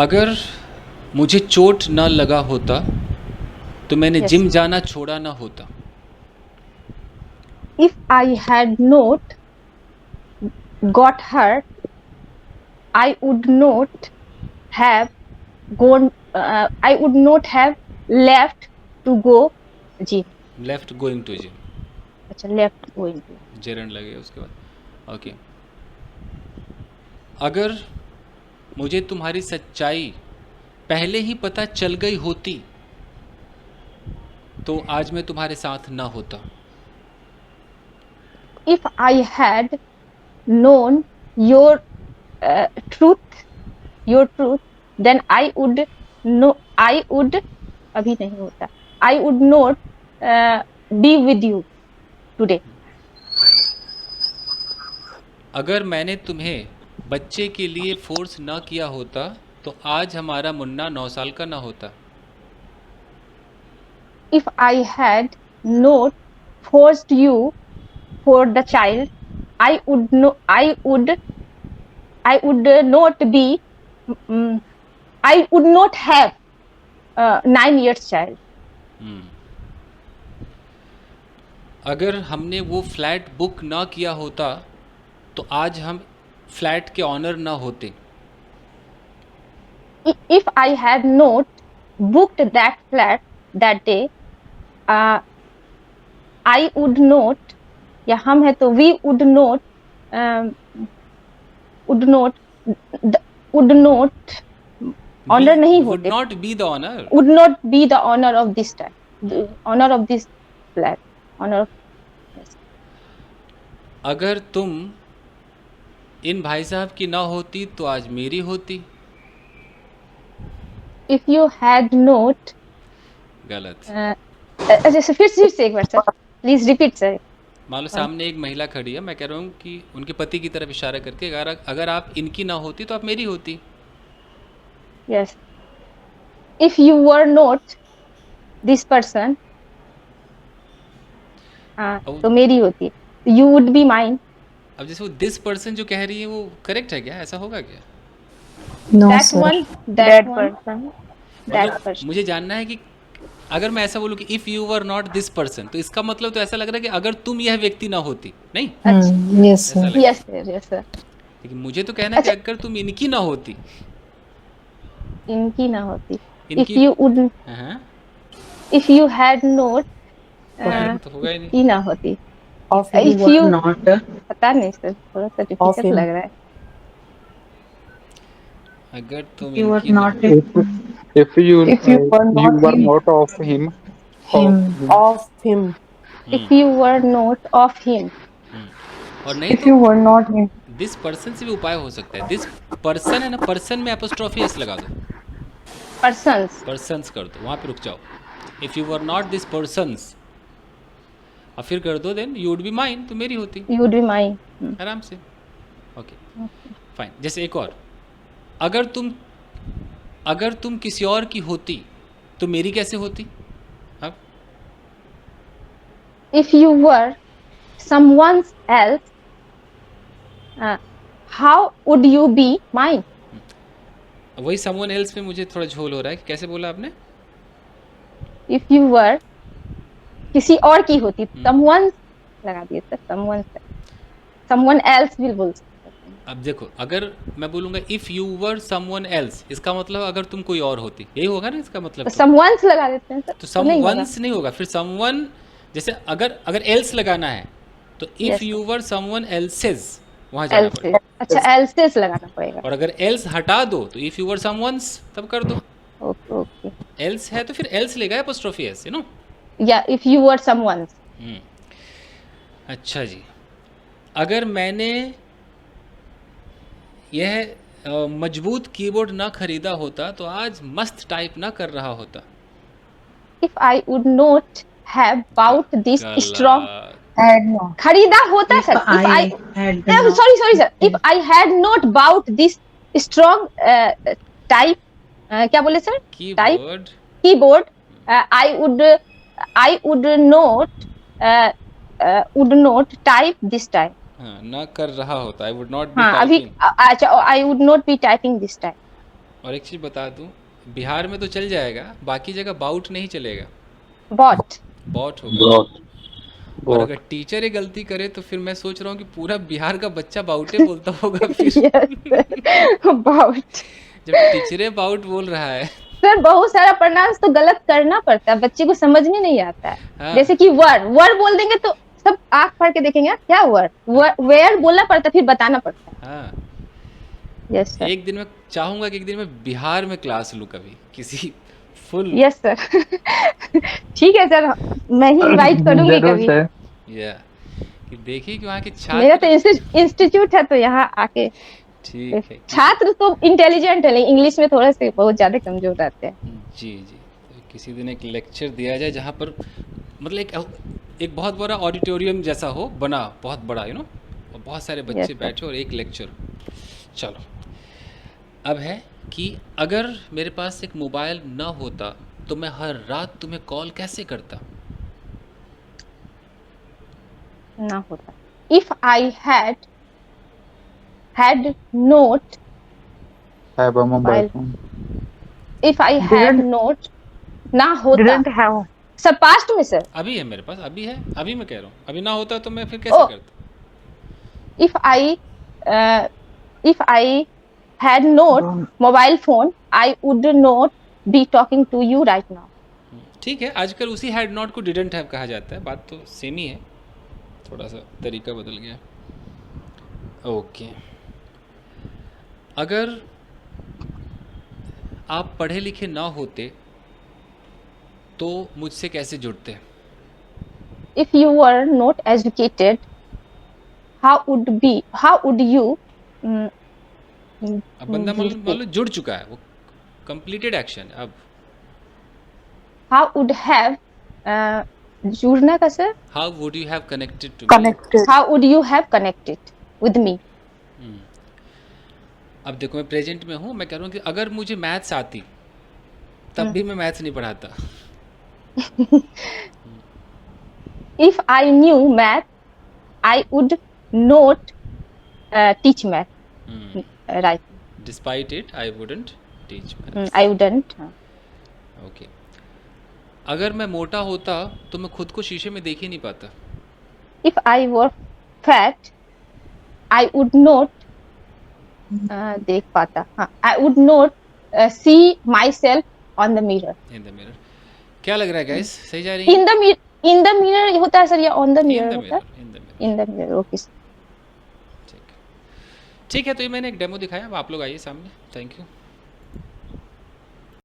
अगर मुझे चोट न लगा होता तो मैंने Yes. जिम जाना छोड़ा ना होता। If I had not got hurt, I would not have gone. I would not have left to go gym. Left going to gym, अच्छा, left going to. जेरन लगे उसके बाद। ओके। अगर मुझे तुम्हारी सच्चाई पहले ही पता चल गई होती तो आज मैं तुम्हारे साथ ना होता। If I had known your truth, then I would know. I would अभी नहीं होता. I would not be with you today. अगर मैंने तुम्हें बच्चे के लिए फोर्स ना किया होता तो आज हमारा मुन्ना 9 साल का ना होता। If I had not forced you for the child, I would no, I would not be. Um, I would not have 9 years child. अगर हमने वो फ्लैट बुक ना किया होता तो आज हम फ्लैट के ऑनर ना होते। If I had not booked that flat that day, I would not. या हम है तो we would not. Would not. Would not. Honor नहीं वुड होते. Not be the honour. Would not be the honor of this time. The honor of this flat. Honor. Yes. अगर तुम इन भाई साहब की ना होती तो आज मेरी होती। If you had not. गलत। अच्छा, फिर से एक बार सर, प्लीज रिपीट सर. मान लो सामने एक महिला खड़ी है, मैं कह रहा हूँ कि उनके पति की तरफ इशारा करके अगर आप इनकी ना होती तो आप मेरी होती। Yes. If you were not this person, तो मेरी होती. You would be mine. अब जैसे वो दिस पर्सन जो कह रही है वो करेक्ट है क्या? ऐसा होगा क्या? No, that sir. One. That person. That मतलब पर्सन. मुझे जानना है कि अगर मैं ऐसा बोलूँ कि if you were not this person, तो इसका मतलब तो ऐसा लग रहा है कि अगर तुम यह व्यक्ति ना होती। नहीं, Yes, ऐसा sir. लग रहा है। Yes sir, yes sir. लेकिन मुझे तो कहना है कि अगर तुम इनकी ना होती। इनकी ना होती. इफ इनकी यू वुड. हाँ, इफ यू हैड नॉट. तो होगा ही नहीं। की ना होती. Of If you you. were not. पता नहीं सर, थोड़ा सा Of डिफिकल्ट him. लग रहा है. अगर तुम You were इनकी ना not If you If you were you not were him. not of him, Him. of Of him. If you were not of him. और नहीं If you तो were not him. This person से भी उपाय हो सकता है। दिस पर्सन है ना, पर्सन में एपोस्ट्रोफी एस लगा दो, Persons. पर्सन्स कर दो, वहाँ पे रुक जाओ। If you were not this persons और फिर कर दो then you would be mine, तो मेरी होती You would be mine. आराम से। Okay fine. जैसे एक और, अगर तुम किसी और की होती तो मेरी कैसे होती? अब If you were someone else, how would you be mine? वही समवन एल्स में मुझे थोड़ा झोल हो रहा है कि कैसे बोला आपने? If you were किसी और की होती, someone लगा दिए सर, someone else will बोल सकते. अब देखो, अगर मैं बोलूँगा if you were someone else, इसका मतलब अगर तुम कोई और होती, यही होगा ना इसका मतलब? तो someone's लगा देते हैं सर, तो तो नहीं होगा. समवन्स नहीं होगा, फिर समवन, जैसे अगर एल्स लगाना है तो if Yes. You were someone else's, वहाँ जाना Else's. पड़ेगा। अच्छा, else's लगाना पड़ेगा. और अगर एल्स हटा दो तो इफ़ यू वर समवन्स तब कर दो। Okay okay. एल्स है तो फिर एल्स लेगा एपोस्ट्रोफी एस, यू नो। या if you were someone's. अच्छा जी, अगर मैंने यह मजबूत कीबोर्ड ना खरीदा होता तो आज मस्त टाइप ना कर रहा होता। If I would not have bought this strong. Had not. खरीदा होता If sir. If I I. had not. Sorry sir. If I had not bought this strong type. क्या बोले sir? Type keyboard keyboard. I would not type this time. हाँ, ना कर रहा होता, I would not be हाँ, अभी typing. अच्छा, I would not be typing this time. और एक चीज़ बता दूं, बिहार में तो चल जाएगा, बाकी जगह बाउट नहीं चलेगा, बॉट। बॉट होगा। बहुत और बहुत अगर टीचर ही गलती करे तो फिर मैं सोच रहा हूँ कि पूरा बिहार का बच्चा बाउटे बोलता होगा फिर। यस बॉट। जब टीचरे बाउट बोल रहा है। सर बहुत सारा प्रोनाउंस तो गलत करना पड़ता है, बच्चे को समझ में नहीं आता है। हाँ जैसे कि वर वर बोल देंगे तो सब आंख फाड़ के देखेंगे, क्या वर वेयर बोलना पड़ता है, फिर बताना पड़ता हाँ। है। Yes sir. एक दिन मैं चाहूंगा कि एक दिन मैं बिहार में क्लास लूँ कभी, किसी फुल। यस सर ठीक है सर, मैं ही इनवाइट करूंगी जरूर कभी। सर। या कि देखिए कि वहाँ के मेरा तो छात्र। इंस्टीट्यूट है तो यहाँ आके। ठीक है छात्र तो इंटेलिजेंट है, लेकिन इंग्लिश में थोड़े से बहुत ज्यादा कमजोर रहते हैं। जी जी, तो किसी दिन एक लेक्चर दिया जाए जहाँ पर मतलब एक बहुत बड़ा ऑडिटोरियम जैसा हो बना, बहुत बड़ा और बहुत सारे यस बच्चे सर। बैठे और एक लेक्चर। चलो, अब है कि अगर मेरे पास एक मोबाइल ना होता तो मैं हर रात तुम्हें कॉल कैसे करता? ना होता। If I had note have a mobile mobile, phone. If I had Didn't note, ना होता। didn't have सर पास्ट में सर। अभी है मेरे पास, अभी है, अभी मैं कह रहा हूँ, अभी ना होता तो मैं फिर ओ कैसे करता? If I if I had not don't mobile phone, I would not be talking to you right now. ठीक है, आजकल उसी हैड नॉट को डिडंट हैव कहा जाता है, बात तो सेम ही है, थोड़ा सा तरीका बदल गया। ओके, अगर आप पढ़े लिखे ना होते तो मुझसे कैसे जुड़ते? If you were not educated, how would you mm, अब बंदा मान जुड़ते? लो जुड़ चुका है, वो कंप्लीटेड एक्शन। अब How would have जुड़ना का सर? How would you have connected to me? connected. How would you have connected with me? अब देखो मैं प्रेजेंट में हूँ, मैं कह रहा हूँ कि अगर मुझे मैथ्स आती तब भी मैं मैथ्स नहीं पढ़ाता। If I knew math, I would not teach math. Right. Despite it I wouldn't teach maths. I wouldn't. Okay, अगर मैं मोटा होता तो मैं खुद को शीशे में देख ही नहीं पाता। If I were fat, I would not देख पाता। हाँ, I would not see myself on the mirror. In the mirror. क्या लग रहा है गाइस, सही जा रही है? In the mirror होता है सर, या on the in mirror the होता है? Mirror, in the mirror. In the mirror, okay. ठीक है, तो ये मैंने एक डेमो दिखाया, अब आप लोग आइए सामने। Thank you.